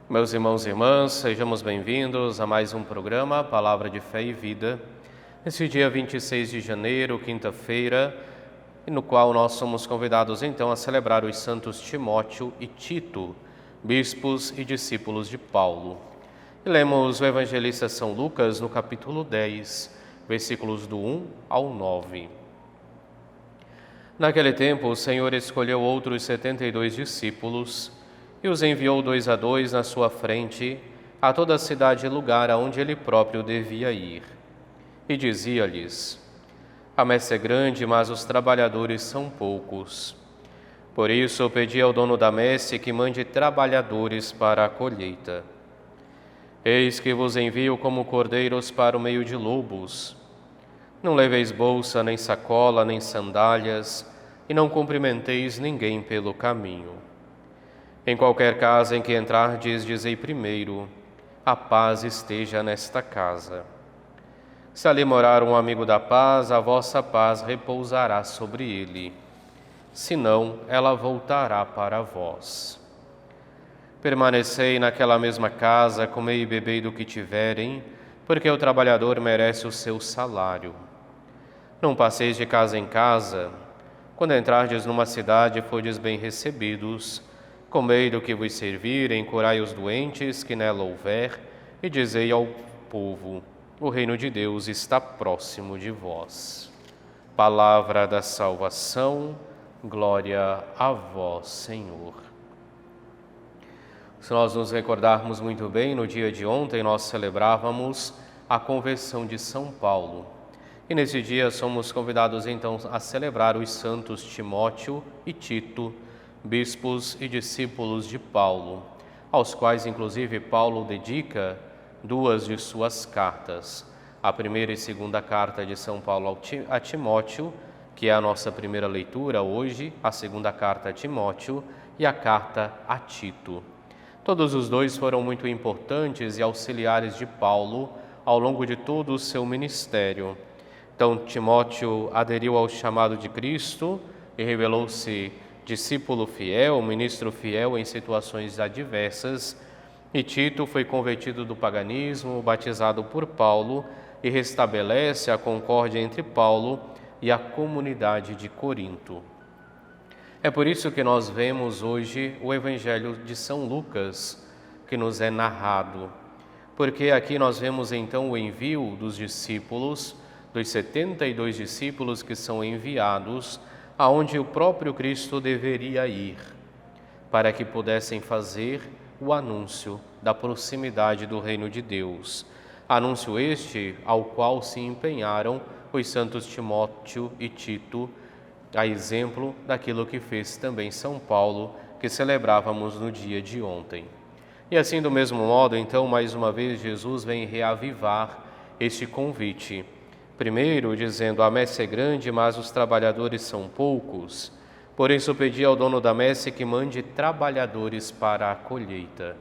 Meus irmãos e irmãs, sejamos bem-vindos a mais um programa Palavra de Fé e Vida, nesse dia 26 de janeiro, quinta-feira, no qual nós somos convidados então a celebrar os santos Timóteo e Tito, bispos e discípulos de Paulo. E lemos o evangelista São Lucas no capítulo 10, versículos do 1 ao 9. Naquele tempo, o Senhor escolheu outros 72 discípulos e os enviou 2 a 2 na sua frente a toda a cidade e lugar aonde ele próprio devia ir. E dizia-lhes: A messe é grande, mas os trabalhadores são poucos. Por isso eu pedi ao dono da messe que mande trabalhadores para a colheita. Eis que vos envio como cordeiros para o meio de lobos. Não leveis bolsa, nem sacola, nem sandálias, e não cumprimenteis ninguém pelo caminho. Em qualquer casa em que entrardes, dizei primeiro: a paz esteja nesta casa. Se ali morar um amigo da paz, a vossa paz repousará sobre ele. Senão, ela voltará para vós. Permanecei naquela mesma casa, comei e bebei do que tiverem, porque o trabalhador merece o seu salário. Não passeis de casa em casa. Quando entrardes numa cidade e fordes bem recebidos, comei do que vos servirem, curai os doentes que nela houver, e dizei ao povo: o reino de Deus está próximo de vós. Palavra da salvação, glória a vós, Senhor. Se nós nos recordarmos muito bem, no dia de ontem nós celebrávamos a conversão de São Paulo. E nesse dia somos convidados então a celebrar os santos Timóteo e Tito, bispos e discípulos de Paulo, aos quais inclusive Paulo dedica 2 de suas cartas. A primeira e segunda carta de São Paulo a Timóteo, que é a nossa primeira leitura hoje, a segunda carta a Timóteo e a carta a Tito. Todos os dois foram muito importantes e auxiliares de Paulo ao longo de todo o seu ministério. Então, Timóteo aderiu ao chamado de Cristo e revelou-se discípulo fiel, ministro fiel em situações adversas, e Tito foi convertido do paganismo, batizado por Paulo e restabelece a concórdia entre Paulo e a comunidade de Corinto. É por isso que nós vemos hoje o Evangelho de São Lucas, que nos é narrado, porque aqui nós vemos então o envio dos discípulos, dos 72 discípulos que são enviados aonde o próprio Cristo deveria ir, para que pudessem fazer o anúncio da proximidade do reino de Deus. Anúncio este ao qual se empenharam os santos Timóteo e Tito, a exemplo daquilo que fez também São Paulo, que celebrávamos no dia de ontem. E assim, do mesmo modo, então, mais uma vez, Jesus vem reavivar este convite. Primeiro, dizendo: a messe é grande, mas os trabalhadores são poucos. Por isso pedi ao dono da messe que mande trabalhadores para a colheita.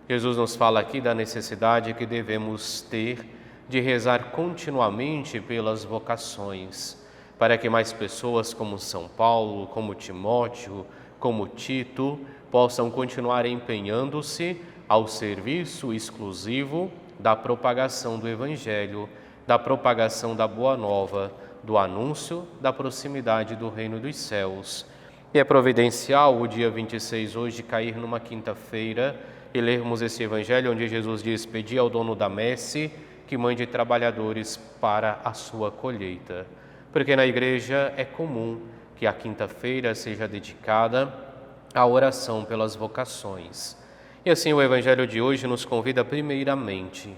Jesus nos fala aqui da necessidade que devemos ter de rezar continuamente pelas vocações, para que mais pessoas como São Paulo, como Timóteo, como Tito, possam continuar empenhando-se ao serviço exclusivo da propagação do Evangelho, da propagação da Boa Nova, do anúncio da proximidade do Reino dos Céus. E é providencial o dia 26 hoje cair numa quinta-feira e lermos esse Evangelho onde Jesus diz: pedi ao dono da messe que mande trabalhadores para a sua colheita. Porque na igreja é comum que a quinta-feira seja dedicada à oração pelas vocações. E assim o Evangelho de hoje nos convida primeiramente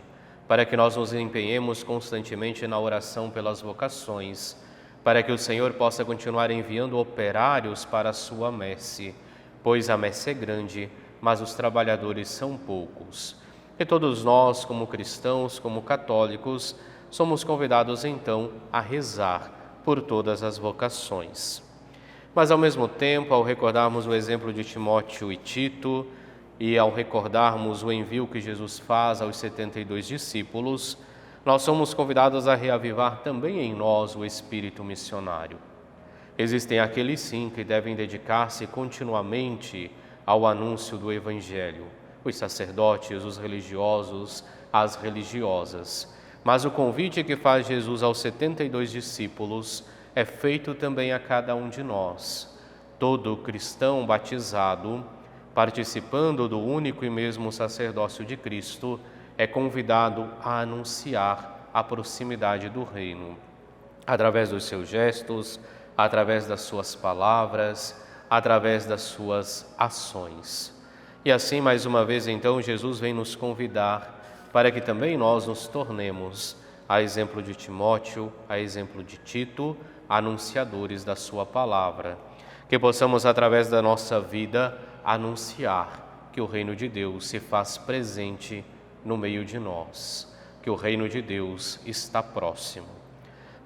para que nós nos empenhemos constantemente na oração pelas vocações, para que o Senhor possa continuar enviando operários para a sua messe, pois a messe é grande, mas os trabalhadores são poucos. E todos nós, como cristãos, como católicos, somos convidados então a rezar por todas as vocações. Mas ao mesmo tempo, ao recordarmos o exemplo de Timóteo e Tito, e ao recordarmos o envio que Jesus faz aos 72 discípulos, nós somos convidados a reavivar também em nós o espírito missionário. Existem aqueles sim que devem dedicar-se continuamente ao anúncio do Evangelho, os sacerdotes, os religiosos, as religiosas. Mas o convite que faz Jesus aos 72 discípulos é feito também a cada um de nós. Todo cristão batizado, participando do único e mesmo sacerdócio de Cristo, é convidado a anunciar a proximidade do reino, através dos seus gestos, através das suas palavras, através das suas ações. E assim, mais uma vez, então, Jesus vem nos convidar para que também nós nos tornemos, a exemplo de Timóteo, a exemplo de Tito, anunciadores da sua palavra. Que possamos, através da nossa vida, anunciar que o reino de Deus se faz presente no meio de nós, que o reino de Deus está próximo.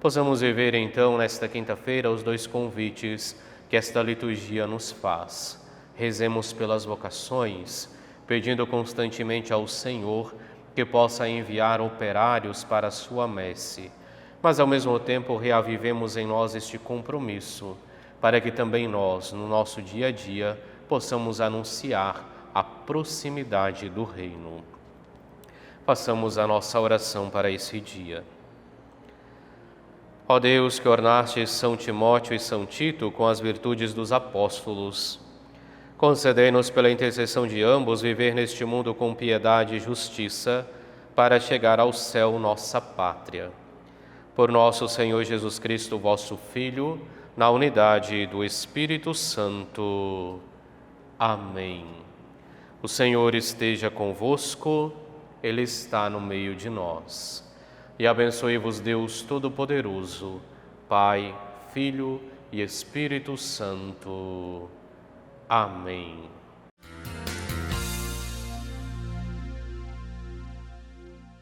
Possamos viver, então, nesta quinta-feira, os dois convites que esta liturgia nos faz. Rezemos pelas vocações, pedindo constantemente ao Senhor que possa enviar operários para a sua messe, mas ao mesmo tempo reavivemos em nós este compromisso, para que também nós, no nosso dia a dia, possamos anunciar a proximidade do reino. Façamos a nossa oração para esse dia. Ó Deus, que ornaste São Timóteo e São Tito com as virtudes dos apóstolos, concedei-nos pela intercessão de ambos viver neste mundo com piedade e justiça, para chegar ao céu, nossa pátria. Por nosso Senhor Jesus Cristo, vosso Filho, na unidade do Espírito Santo. Amém. O Senhor esteja convosco, Ele está no meio de nós. E abençoe-vos Deus Todo-Poderoso, Pai, Filho e Espírito Santo. Amém.